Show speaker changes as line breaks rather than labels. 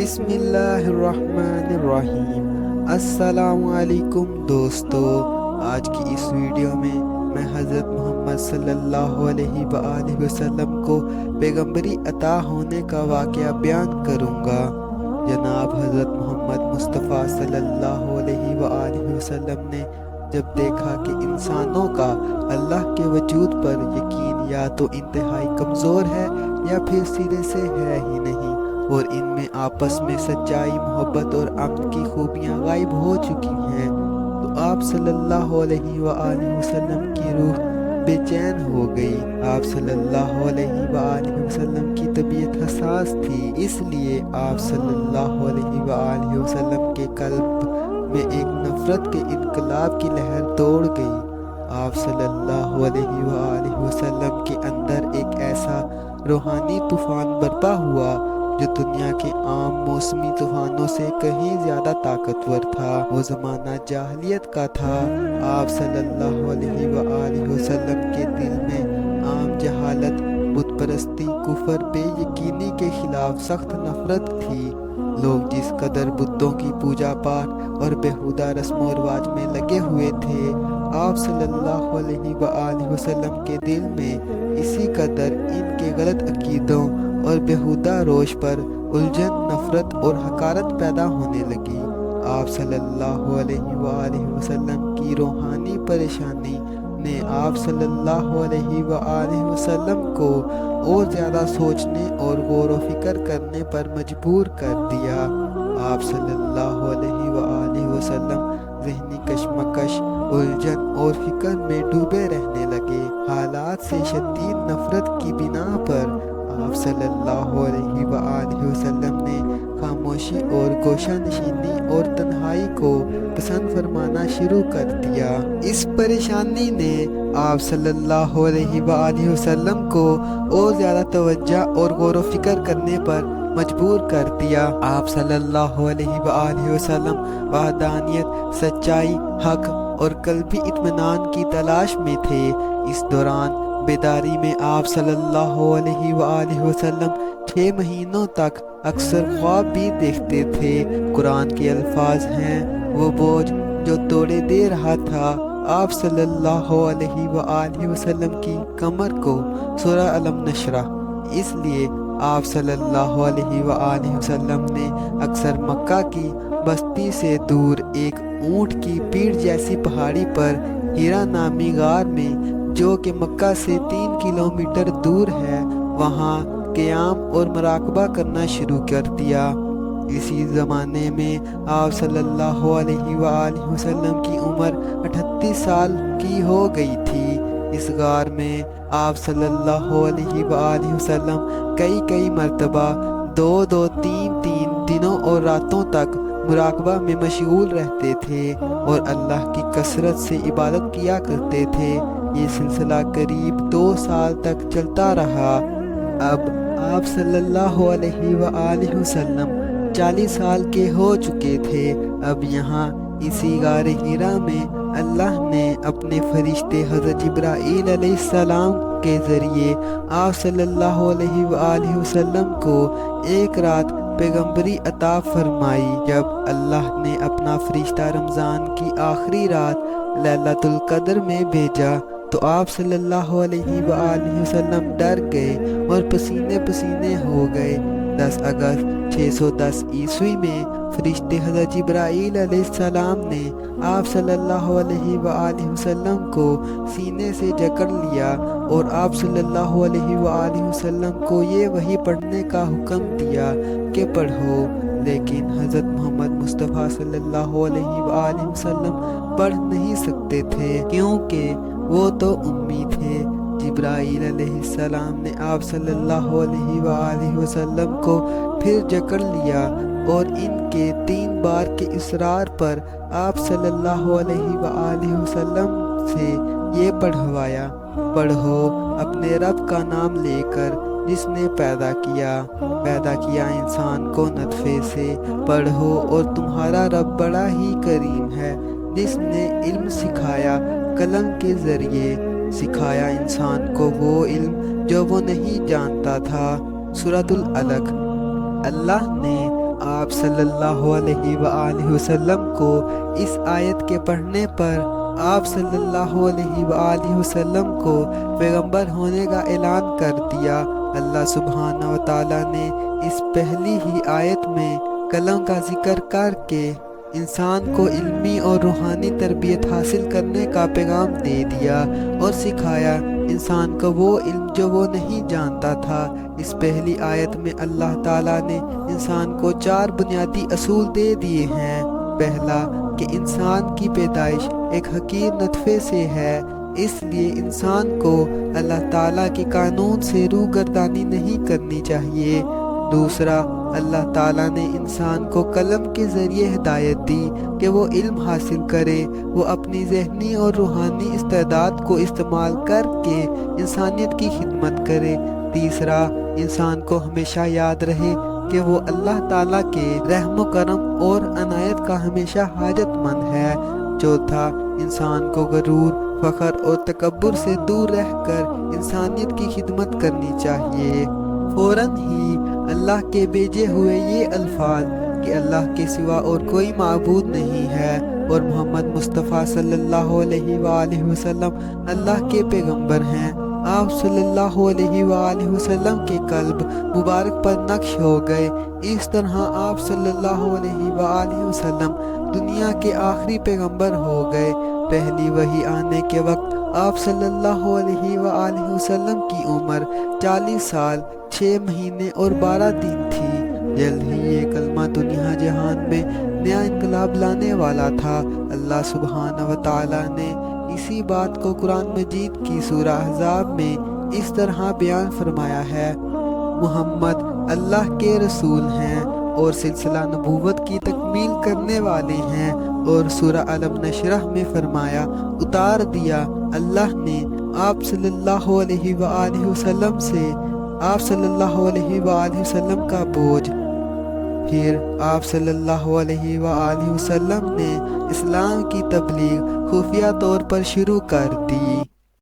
بسم اللہ الرحمن الرحیم۔ السلام علیکم دوستو، آج کی اس ویڈیو میں حضرت محمد صلی اللہ علیہ وآلہ وسلم کو پیغمبری عطا ہونے کا واقعہ بیان کروں گا۔ جناب حضرت محمد مصطفیٰ صلی اللہ علیہ وآلہ وسلم نے جب دیکھا کہ انسانوں کا اللہ کے وجود پر یقین یا تو انتہائی کمزور ہے یا پھر سرے سے ہے ہی نہیں، اور ان میں آپس میں سچائی، محبت اور امن کی خوبیاں غائب ہو چکی ہیں، تو آپ صلی اللہ علیہ وآلہ وسلم کی روح بے چین ہو گئی۔ آپ صلی اللہ علیہ وآلہ وسلم کی طبیعت حساس تھی، اس لیے آپ صلی اللہ علیہ وآلہ وسلم کے قلب میں ایک نفرت کے انقلاب کی لہر دوڑ گئی۔ آپ صلی اللہ علیہ وآلہ وسلم کے اندر ایک ایسا روحانی طوفان برپا ہوا جو دنیا کے عام موسمی طوفانوں سے کہیں زیادہ طاقتور تھا۔ وہ زمانہ جاہلیت کا تھا۔ آپ صلی اللہ علیہ وآلہ وسلم کے دل میں عام جہالت، بت پرستی، کفر، بے یقینی کے خلاف سخت نفرت تھی۔ لوگ جس قدر بتوں کی پوجا پاٹ اور بیہودہ رسم و رواج میں لگے ہوئے تھے، آپ صلی اللہ علیہ وآلہ وسلم کے دل میں اسی قدر ان کے غلط عقیدوں اور بیہودہ روش پر الجھن، نفرت اور حقارت پیدا ہونے لگی۔ آپ صلی اللہ علیہ وآلہ وسلم کی روحانی پریشانی نے آپ صلی اللہ علیہ وآلہ وسلم کو اور زیادہ سوچنے اور غور و فکر کرنے پر مجبور کر دیا۔ آپ صلی اللہ علیہ وآلہ وسلم ذہنی کشمکش، الجھن اور فکر میں ڈوبے رہنے لگے۔ حالات سے شدید نفرت کی بنا پر آپ صلی اللہ علیہ وآلہ وسلم نے خاموشی اور گوشہ نشینی اور تنہائی کو پسند فرمانا شروع کر دیا۔ اس پریشانی نے آپ صلی اللہ علیہ وآلہ وسلم کو اور زیادہ توجہ اور غور و فکر کرنے پر مجبور کر دیا۔ آپ صلی اللہ علیہ وآلہ وسلم وحدانیت، سچائی، حق اور قلبی اطمینان کی تلاش میں تھے۔ اس دوران بیداری میں آپ صلی اللہ علیہ وآلہ وسلم 6 مہینوں تک اکثر خواب بھی دیکھتے تھے۔ قرآن کے الفاظ ہیں، وہ بوجھ جو توڑے دے رہا تھا آپ صلی اللہ علیہ وآلہ وسلم کی کمر کو، سورہ الم نشرح۔ اس لیے آپ صلی اللہ علیہ وآلہ وسلم نے اکثر مکہ کی بستی سے دور ایک اونٹ کی پیٹھ جیسی پہاڑی پر ہیرا نامی غار میں، جو کہ مکہ سے 3 کلومیٹر دور ہے، وہاں قیام اور مراقبہ کرنا شروع کر دیا۔ اسی زمانے میں آپ صلی اللہ علیہ وآلہ وسلم کی عمر 38 سال کی ہو گئی تھی۔ اس غار میں آپ صلی اللہ علیہ وآلہ وسلم کئی مرتبہ 2 3 دنوں اور راتوں تک مراقبہ میں مشغول رہتے تھے اور اللہ کی کثرت سے عبادت کیا کرتے تھے۔ یہ سلسلہ قریب 2 سال تک چلتا رہا۔ اب آپ صلی اللہ علیہ وآلہ وسلم 40 سال کے ہو چکے تھے۔ اب یہاں اسی غار ہیرا میں اللہ نے اپنے فرشتے حضرت جبرائیل علیہ السلام کے ذریعے آپ صلی اللہ علیہ وآلہ وسلم کو ایک رات پیغمبری عطا فرمائی۔ جب اللہ نے اپنا فرشتہ رمضان کی آخری رات لیلۃ القدر میں بھیجا تو آپ صلی اللہ علیہ وآلہ وسلم ڈر گئے اور پسینے پسینے ہو گئے۔ 10 اگست 610 عیسوی میں فرشتے حضرت جبرائیل علیہ السلام نے آپ صلی اللہ علیہ وآلہ وسلم کو سینے سے جکڑ لیا اور آپ صلی اللہ علیہ وآلہ وسلم کو یہ وحی پڑھنے کا حکم دیا کہ پڑھو، لیکن حضرت محمد مصطفیٰ صلی اللہ علیہ وآلہ وسلم پڑھ نہیں سکتے تھے کیونکہ وہ تو امی تھے۔ جبرائیل علیہ السلام نے آپ صلی اللہ علیہ وآلہ وسلم کو پھر جکڑ لیا اور ان کے 3 بار کے اصرار پر آپ صلی اللہ علیہ وآلہ وسلم سے یہ پڑھوایا، پڑھو اپنے رب کا نام لے کر جس نے پیدا کیا انسان کو نطفے سے، پڑھو اور تمہارا رب بڑا ہی کریم ہے جس نے علم سکھایا، قلم کے ذریعے سکھایا انسان کو وہ علم جو وہ نہیں جانتا تھا۔ سورۃ العلق۔ اللہ نے آپ صلی اللہ علیہ وآلہ وسلم کو اس آیت کے پڑھنے پر آپ صلی اللہ علیہ وآلہ وسلم کو پیغمبر ہونے کا اعلان کر دیا۔ اللہ سبحانہ و تعالیٰ نے اس پہلی ہی آیت میں کلم کا ذکر کر کے انسان کو علمی اور روحانی تربیت حاصل کرنے کا پیغام دے دیا اور سکھایا انسان کو وہ علم جو وہ نہیں جانتا تھا۔ اس پہلی آیت میں اللہ تعالیٰ نے انسان کو 4 بنیادی اصول دے دیے ہیں۔ پہلا کہ انسان کی پیدائش ایک حقیر نطفے سے ہے، اس لیے انسان کو اللہ تعالیٰ کے قانون سے روگردانی نہیں کرنی چاہیے۔ دوسرا، اللہ تعالیٰ نے انسان کو قلم کے ذریعے ہدایت دی کہ وہ علم حاصل کرے، وہ اپنی ذہنی اور روحانی استعداد کو استعمال کر کے انسانیت کی خدمت کرے۔ تیسرا، انسان کو ہمیشہ یاد رہے کہ وہ اللہ تعالیٰ کے رحم و کرم اور عنایت کا ہمیشہ حاجت مند ہے۔ چوتھا، انسان کو غرور، فخر اور تکبر سے دور رہ کر انسانیت کی خدمت کرنی چاہیے۔ فوراً ہی اللہ کے بھیجے ہوئے یہ الفاظ کہ اللہ کے سوا اور کوئی معبود نہیں ہے اور محمد مصطفیٰ صلی اللہ علیہ وآلہ وسلم اللہ کے پیغمبر ہیں، آپ صلی اللہ علیہ وآلہ وسلم کے قلب مبارک پر نقش ہو گئے۔ اس طرح آپ صلی اللہ علیہ وآلہ وسلم دنیا کے آخری پیغمبر ہو گئے۔ پہلی وحی آنے کے وقت آپ صلی اللہ علیہ وآلہ وسلم کی عمر 40 سال 6 مہینے اور 12 دن تھی۔ جلد ہی یہ کلمہ دنیا جہان میں نیا انقلاب لانے والا تھا۔ اللہ سبحانہ و تعالیٰ نے اسی بات کو قرآن مجید کی سورہ احزاب میں اس طرح بیان فرمایا ہے: محمد اللہ کے رسول ہیں اور سلسلہ نبوت کی تکمیل کرنے والے ہیں۔ اور سورہ علم نشرح میں فرمایا: اتار دیا اللہ نے آپ صلی اللہ علیہ وآلہ وسلم سے آپ صلی اللہ علیہ وآلہ وسلم کا بوجھ۔ پھر آپ صلی اللہ علیہ وآلہ وسلم نے اسلام کی تبلیغ خفیہ طور پر شروع کر دی۔